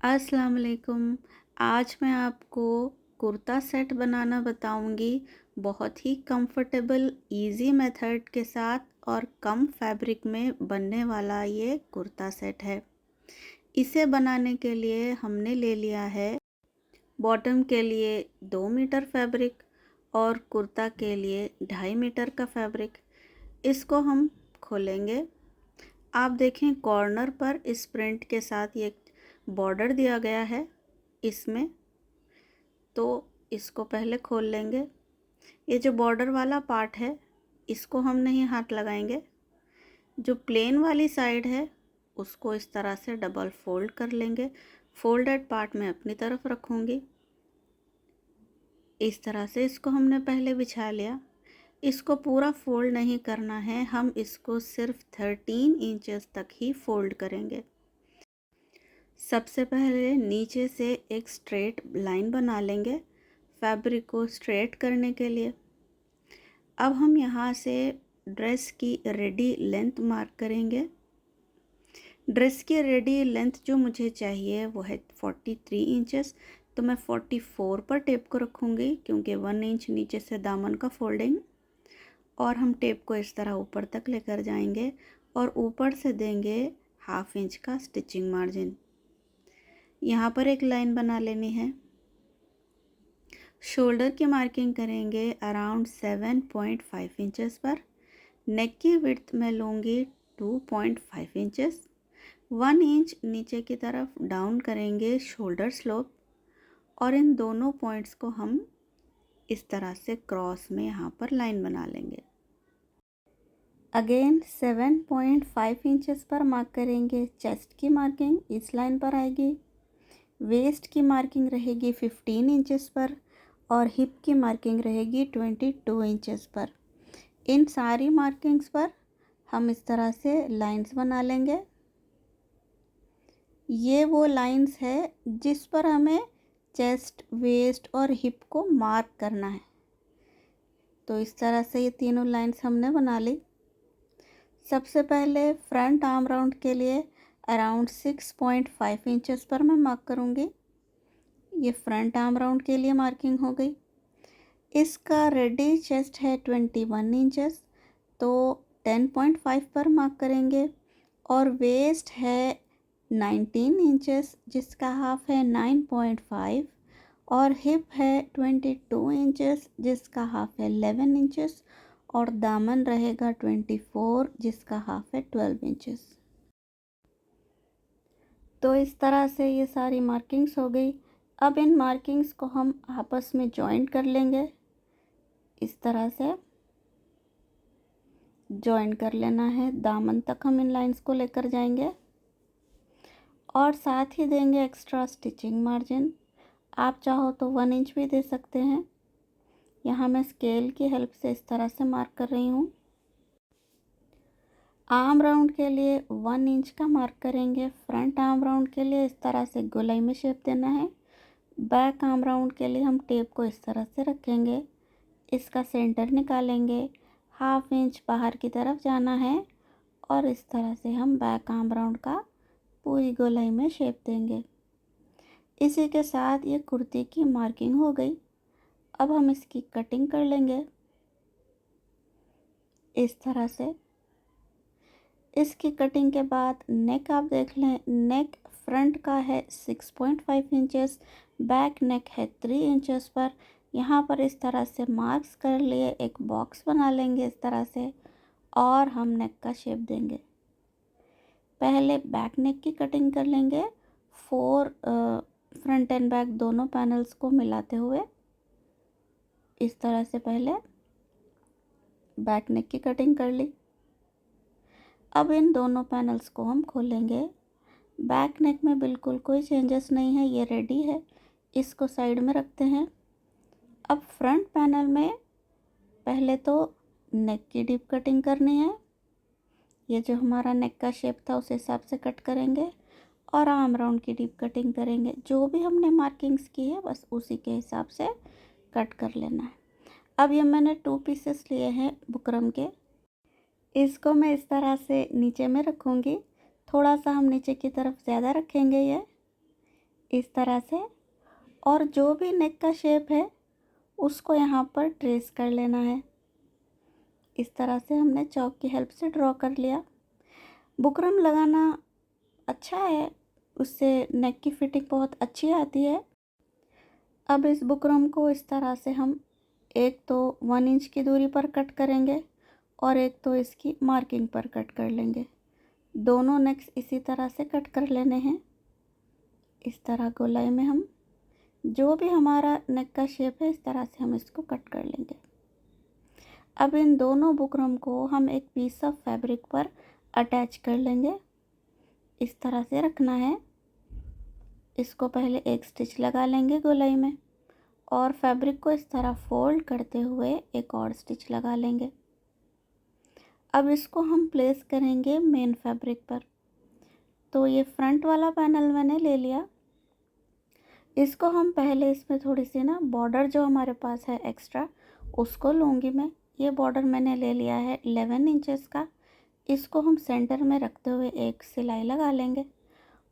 अस्सलाम वालेकुम। आज मैं आपको कुर्ता सेट बनाना बताऊंगी, बहुत ही कंफर्टेबल इजी मेथड के साथ और कम फैब्रिक में बनने वाला ये कुर्ता सेट है। इसे बनाने के लिए हमने ले लिया है बॉटम के लिए 2 मीटर फैब्रिक और कुर्ता के लिए 2.5 मीटर का फैब्रिक। इसको हम खोलेंगे। आप देखें कॉर्नर पर इस प्रिंट के साथ ये बॉर्डर दिया गया है इसमें, तो इसको पहले खोल लेंगे। ये जो बॉर्डर वाला पार्ट है इसको हम नहीं हाथ लगाएंगे। जो प्लेन वाली साइड है उसको इस तरह से डबल फोल्ड कर लेंगे। फोल्डेड पार्ट में अपनी तरफ रखूँगी। इस तरह से इसको हमने पहले बिछा लिया। इसको पूरा फोल्ड नहीं करना है, हम इसको सिर्फ 13 इंचेस तक ही फोल्ड करेंगे। सबसे पहले नीचे से एक स्ट्रेट लाइन बना लेंगे फैब्रिक को स्ट्रेट करने के लिए। अब हम यहाँ से ड्रेस की रेडी लेंथ मार्क करेंगे। ड्रेस की रेडी लेंथ जो मुझे चाहिए वो है 43 इंचेस, तो मैं 44 पर टेप को रखूँगी क्योंकि 1 इंच नीचे से दामन का फोल्डिंग। और हम टेप को इस तरह ऊपर तक लेकर जाएंगे और ऊपर से देंगे 1/2 इंच का स्टिचिंग मार्जिन। यहाँ पर एक लाइन बना लेनी है। शोल्डर की मार्किंग करेंगे अराउंड 7.5 इंचेस पर। नेक की विड्थ मैं लूँगी 2.5 इंचेस। 1 इंच नीचे की तरफ डाउन करेंगे शोल्डर स्लोप और इन दोनों पॉइंट्स को हम इस तरह से क्रॉस में यहाँ पर लाइन बना लेंगे। अगेन 7.5 इंचेस पर मार्क करेंगे। चेस्ट की मार्किंग इस लाइन पर आएगी। वेस्ट की मार्किंग रहेगी 15 इंचेस पर और हिप की मार्किंग रहेगी 22 इंचेस पर। इन सारी मार्किंग्स पर हम इस तरह से लाइंस बना लेंगे। ये वो लाइंस है जिस पर हमें चेस्ट, वेस्ट और हिप को मार्क करना है। तो इस तरह से ये तीनों लाइंस हमने बना ली। सबसे पहले फ्रंट आर्म राउंड के लिए अराउंड 6.5 इंचेस पर मैं मार्क करूँगी। ये फ्रंट आर्म राउंड के लिए मार्किंग हो गई। इसका रेडी चेस्ट है 21 इंचेस, तो 10.5 पर मार्क करेंगे। और वेस्ट है 19 इंचेस जिसका हाफ है 9.5 और हिप है 22 इंचेस जिसका हाफ है 11 इंचेस और दामन रहेगा 24 जिसका हाफ है 12 इंचेस। तो इस तरह से ये सारी मार्किंग्स हो गई। अब इन मार्किंग्स को हम आपस में जॉइंट कर लेंगे। इस तरह से जॉइन कर लेना है। दामन तक हम इन लाइंस को लेकर जाएंगे और साथ ही देंगे एक्स्ट्रा स्टिचिंग मार्जिन। आप चाहो तो 1 इंच भी दे सकते हैं। यहाँ मैं स्केल की हेल्प से इस तरह से मार्क कर रही हूँ। आर्म राउंड के लिए 1 इंच का मार्क करेंगे। फ्रंट आर्म राउंड के लिए इस तरह से गोलाई में शेप देना है। बैक आर्म राउंड के लिए हम टेप को इस तरह से रखेंगे। इसका सेंटर निकालेंगे। 1/2 इंच बाहर की तरफ जाना है और इस तरह से हम बैक आर्म राउंड का पूरी गोलाई में शेप देंगे। इसी के साथ ये कुर्ती की मार्किंग हो गई। अब हम इसकी कटिंग कर लेंगे इस तरह से। इसकी कटिंग के बाद नेक आप देख लें। नेक फ्रंट का है 6.5 इंचेस, बैक नेक है 3 इंचेस पर। यहाँ पर इस तरह से मार्क्स कर लिए एक बॉक्स बना लेंगे इस तरह से और हम नेक का शेप देंगे। पहले बैक नेक की कटिंग कर लेंगे। 4 फ्रंट एंड बैक दोनों पैनल्स को मिलाते हुए इस तरह से पहले बैक नेक की कटिंग कर ली। अब इन दोनों पैनल्स को हम खोलेंगे। बैक नेक में बिल्कुल कोई चेंजेस नहीं है, ये रेडी है। इसको साइड में रखते हैं। अब फ्रंट पैनल में पहले तो नेक की डीप कटिंग करनी है। ये जो हमारा नेक का शेप था उस हिसाब से कट करेंगे और आर्म राउंड की डीप कटिंग करेंगे। जो भी हमने मार्किंग्स की है बस उसी के हिसाब से कट कर लेना है। अब ये मैंने 2 पीसेस लिए हैं बुकरम के। इसको मैं इस तरह से नीचे में रखूँगी। थोड़ा सा हम नीचे की तरफ ज़्यादा रखेंगे। इस तरह से। और जो भी नेक का शेप है उसको यहाँ पर ट्रेस कर लेना है। इस तरह से हमने चॉक की हेल्प से ड्रॉ कर लिया। बुकरम लगाना अच्छा है, उससे नेक की फिटिंग बहुत अच्छी आती है। अब इस बुकरम को इस तरह से हम एक तो 1 इंच की दूरी पर कट करेंगे और एक तो इसकी मार्किंग पर कट कर लेंगे। दोनों नेक्स इसी तरह से कट कर लेने हैं। इस तरह गोलाई में हम जो भी हमारा नेक का शेप है इस तरह से हम इसको कट कर लेंगे। अब इन दोनों बुकरम को हम एक पीस ऑफ फैब्रिक पर अटैच कर लेंगे। इस तरह से रखना है। इसको पहले एक स्टिच लगा लेंगे गोलाई में और फैब्रिक को इस तरह फोल्ड करते हुए एक और स्टिच लगा लेंगे। अब इसको हम प्लेस करेंगे मेन फैब्रिक पर। तो ये फ्रंट वाला पैनल मैंने ले लिया। इसको हम पहले इसमें थोड़ी सी ना बॉर्डर जो हमारे पास है एक्स्ट्रा उसको लूँगी मैं। ये बॉर्डर मैंने ले लिया है 11 इंचेस का। इसको हम सेंटर में रखते हुए एक सिलाई लगा लेंगे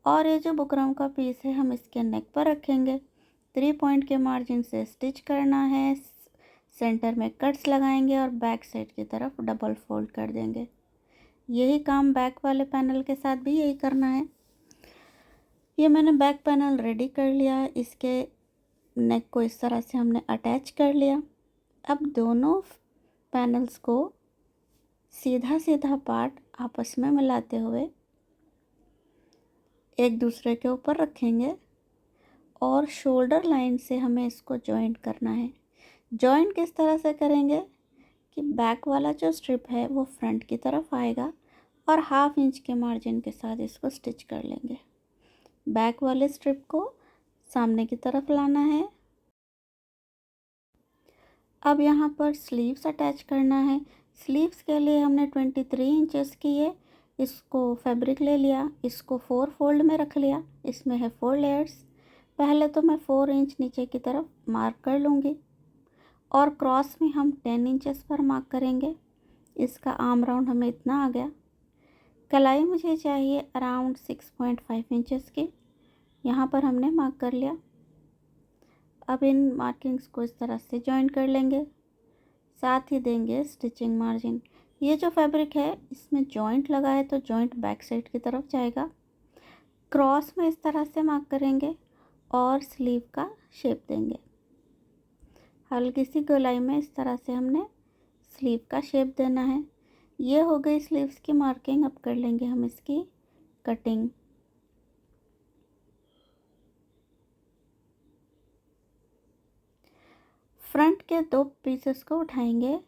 और ये जो बुकरम का पीस है हम इसके नेक पर रखेंगे। 3 पॉइंट के मार्जिन से स्टिच करना है, सेंटर में कट्स लगाएंगे और बैक साइड की तरफ डबल फोल्ड कर देंगे। यही काम बैक वाले पैनल के साथ भी यही करना है। ये मैंने बैक पैनल रेडी कर लिया है। इसके नेक को इस तरह से हमने अटैच कर लिया। अब दोनों पैनल्स को सीधा सीधा पार्ट आपस में मिलाते हुए एक दूसरे के ऊपर रखेंगे और शोल्डर लाइन से हमें इसको जॉइंट करना है। जॉइंट किस तरह से करेंगे कि बैक वाला जो स्ट्रिप है वो फ्रंट की तरफ आएगा और 1/2 इंच के मार्जिन के साथ इसको स्टिच कर लेंगे। बैक वाले स्ट्रिप को सामने की तरफ लाना है। अब यहाँ पर स्लीव्स अटैच करना है। स्लीव्स के लिए हमने 23 इंचेस की है इसको फैब्रिक ले लिया। इसको 4 फोल्ड में रख लिया। इसमें है 4 लेयर्स। पहले तो मैं 4 इंच नीचे की तरफ मार्क कर लूँगी और क्रॉस में हम 10 इंचेस पर मार्क करेंगे। इसका आर्म राउंड हमें इतना आ गया। कलाई मुझे चाहिए अराउंड 6.5 इंचेस की। यहाँ पर हमने मार्क कर लिया। अब इन मार्किंग्स को इस तरह से जॉइन कर लेंगे, साथ ही देंगे स्टिचिंग मार्जिन। ये जो फैब्रिक है इसमें जॉइंट लगा है तो जॉइंट बैक साइड की तरफ जाएगा। क्रॉस में इस तरह से मार्क करेंगे और स्लीव का शेप देंगे। हल्की सी गोलाई में इस तरह से हमने स्लीव का शेप देना है। ये हो गई स्लीव्स की मार्किंग। अब कर लेंगे हम इसकी कटिंग। फ्रंट के 2 पीसेस को उठाएंगे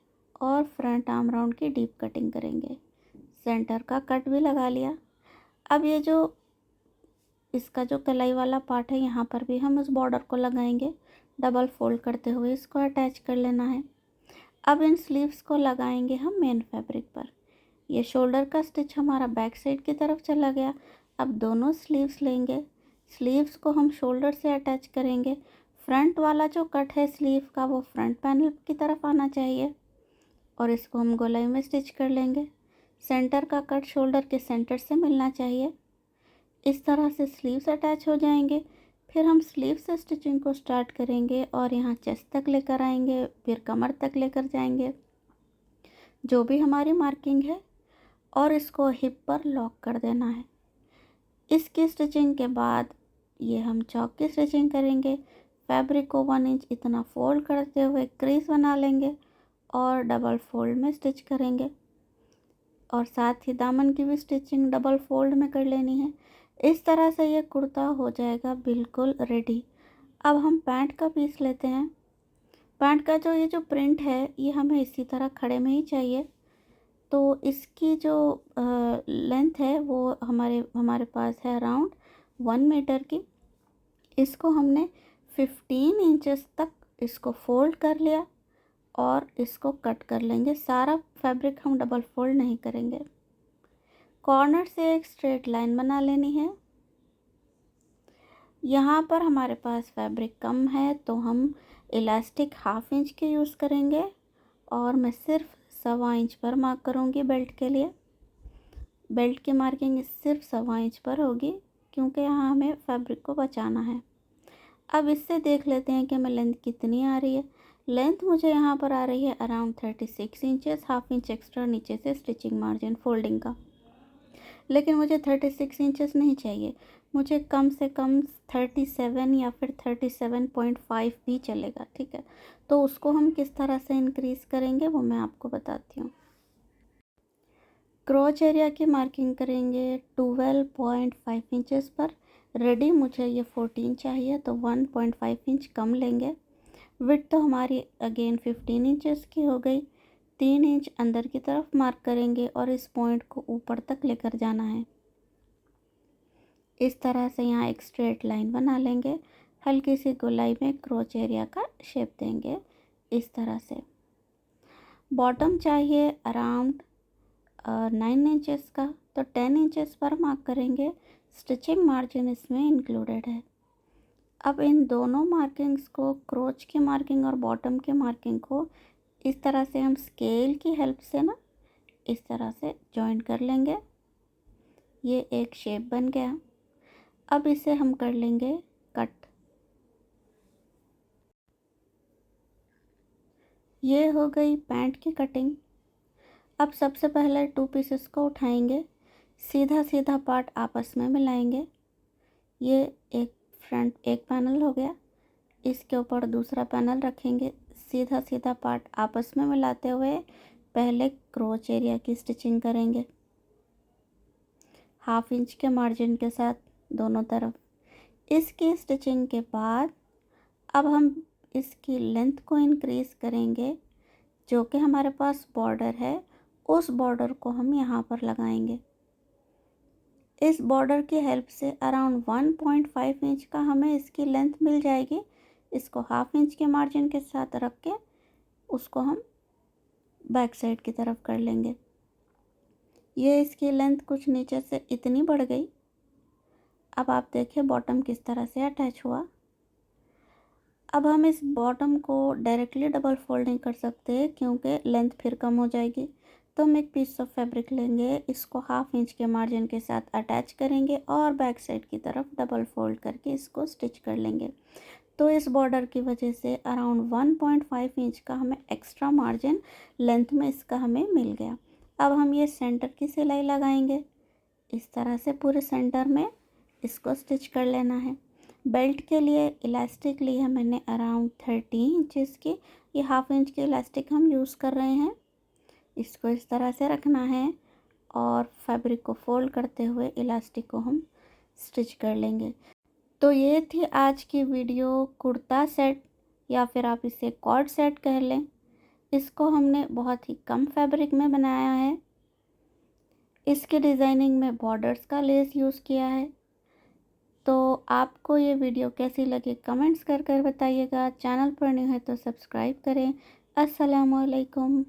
और फ्रंट आर्म राउंड की डीप कटिंग करेंगे। सेंटर का कट भी लगा लिया। अब ये जो इसका जो कलाई वाला पार्ट है यहाँ पर भी हम इस बॉर्डर को लगाएंगे। डबल फोल्ड करते हुए इसको अटैच कर लेना है। अब इन स्लीव्स को लगाएंगे हम मेन फैब्रिक पर। ये शोल्डर का स्टिच हमारा बैक साइड की तरफ चला गया। अब दोनों स्लीव्स लेंगे। स्लीव्स को हम शोल्डर से अटैच करेंगे। फ्रंट वाला जो कट है स्लीव का वो फ्रंट पैनल की तरफ आना चाहिए और इसको हम गोलाई में स्टिच कर लेंगे। सेंटर का कट शोल्डर के सेंटर से मिलना चाहिए। इस तरह से स्लीव्स अटैच हो जाएंगे। फिर हम स्लीव से स्टिचिंग को स्टार्ट करेंगे और यहाँ चेस्ट तक लेकर आएंगे, फिर कमर तक लेकर जाएंगे जो भी हमारी मार्किंग है, और इसको हिप पर लॉक कर देना है। इसकी स्टिचिंग के बाद ये हम चौक की स्टिचिंग करेंगे। फैब्रिक को 1 इंच इतना फोल्ड करते हुए क्रीज बना लेंगे और डबल फोल्ड में स्टिच करेंगे और साथ ही दामन की भी स्टिचिंग डबल फोल्ड में कर लेनी है। इस तरह से ये कुर्ता हो जाएगा बिल्कुल रेडी। अब हम पैंट का पीस लेते हैं। पैंट का जो ये जो प्रिंट है ये हमें इसी तरह खड़े में ही चाहिए। तो इसकी जो लेंथ है वो हमारे पास है अराउंड 1 मीटर की। इसको हमने 15 इंचेस तक इसको फोल्ड कर लिया और इसको कट कर लेंगे। सारा फैब्रिक हम डबल फोल्ड नहीं करेंगे। कॉर्नर से एक स्ट्रेट लाइन बना लेनी है। यहाँ पर हमारे पास फैब्रिक कम है तो हम इलास्टिक 1/2 इंच के यूज़ करेंगे और मैं सिर्फ 1.25 इंच पर मार्क करूँगी बेल्ट के लिए। बेल्ट की मार्किंग सिर्फ 1.25 इंच पर होगी। क्योंकि यहाँ हमें फैब्रिक को बचाना है। अब इससे देख लेते हैं कि हमें लेंथ कितनी आ रही है। लेंथ मुझे यहाँ पर आ रही है around 36 inches, half inch extra नीचे से स्टिचिंग मार्जिन फोल्डिंग का। लेकिन मुझे 36 इंचेस नहीं चाहिए, मुझे कम से कम 37 या फिर 37.5 भी चलेगा, ठीक है। तो उसको हम किस तरह से इंक्रीज़ करेंगे वो मैं आपको बताती हूँ। क्रोच एरिया की मार्किंग करेंगे 12.5 इंचेस पर। रेडी मुझे ये 14 चाहिए तो 1.5 इंच कम लेंगे। विड्थ तो हमारी अगेन 15 इंचेस की हो गई। 3 इंच अंदर की तरफ मार्क करेंगे और इस पॉइंट को ऊपर तक लेकर जाना है। इस तरह से यहाँ एक स्ट्रेट लाइन बना लेंगे, हल्की सी गोलाई में क्रोच एरिया का शेप देंगे इस तरह से। बॉटम चाहिए अराउंड 9 इंचेस का, तो 10 इंचेस पर मार्क करेंगे। स्टिचिंग मार्जिन इसमें इंक्लूडेड है। अब इन दोनों मार्किंग्स को, क्रोच की मार्किंग और बॉटम की मार्किंग को, इस तरह से हम स्केल की हेल्प से ना इस तरह से जॉइन कर लेंगे। ये एक शेप बन गया। अब इसे हम कर लेंगे कट। ये हो गई पैंट की कटिंग। अब सबसे पहले 2 पीसेस को उठाएंगे, सीधा सीधा पार्ट आपस में मिलाएंगे। ये एक फ्रंट एक पैनल हो गया, इसके ऊपर दूसरा पैनल रखेंगे। सीधा सीधा पार्ट आपस में मिलाते हुए पहले क्रोच एरिया की स्टिचिंग करेंगे, हाफ इंच के मार्जिन के साथ दोनों तरफ। इसकी स्टिचिंग के बाद अब हम इसकी लेंथ को इंक्रीज़ करेंगे। जो कि हमारे पास बॉर्डर है, उस बॉर्डर को हम यहाँ पर लगाएंगे। इस बॉर्डर की हेल्प से अराउंड 1.5 इंच का हमें इसकी लेंथ मिल जाएगी। इसको हाफ इंच के मार्जिन के साथ रख के उसको हम बैक साइड की तरफ कर लेंगे। ये इसकी लेंथ कुछ नीचे से इतनी बढ़ गई। अब आप देखिए बॉटम किस तरह से अटैच हुआ। अब हम इस बॉटम को डायरेक्टली डबल फोल्ड नहीं कर सकते क्योंकि लेंथ फिर कम हो जाएगी। तो हम एक पीस ऑफ फैब्रिक लेंगे, इसको हाफ इंच के मार्जिन के साथ अटैच करेंगे और बैक साइड की तरफ डबल फोल्ड करके इसको स्टिच कर लेंगे। तो इस बॉर्डर की वजह से अराउंड 1.5 इंच का हमें एक्स्ट्रा मार्जिन लेंथ में इसका हमें मिल गया। अब हम ये सेंटर की सिलाई लगाएंगे। इस तरह से पूरे सेंटर में इसको स्टिच कर लेना है। बेल्ट के लिए इलास्टिक ली है मैंने अराउंड 30 इंचेस की। ये हाफ इंच की इलास्टिक हम यूज़ कर रहे हैं। इसको इस तरह से रखना है और फैब्रिक को फोल्ड करते हुए इलास्टिक को हम स्टिच कर लेंगे। तो ये थी आज की वीडियो कुर्ता सेट, या फिर आप इसे कॉर्ड सेट कह लें। इसको हमने बहुत ही कम फैब्रिक में बनाया है। इसके डिज़ाइनिंग में बॉर्डर्स का लेस यूज़ किया है। तो आपको ये वीडियो कैसी लगी कमेंट्स कर कर बताइएगा। चैनल पर न्यू है तो सब्सक्राइब करें। अस्सलामुअलैकुम।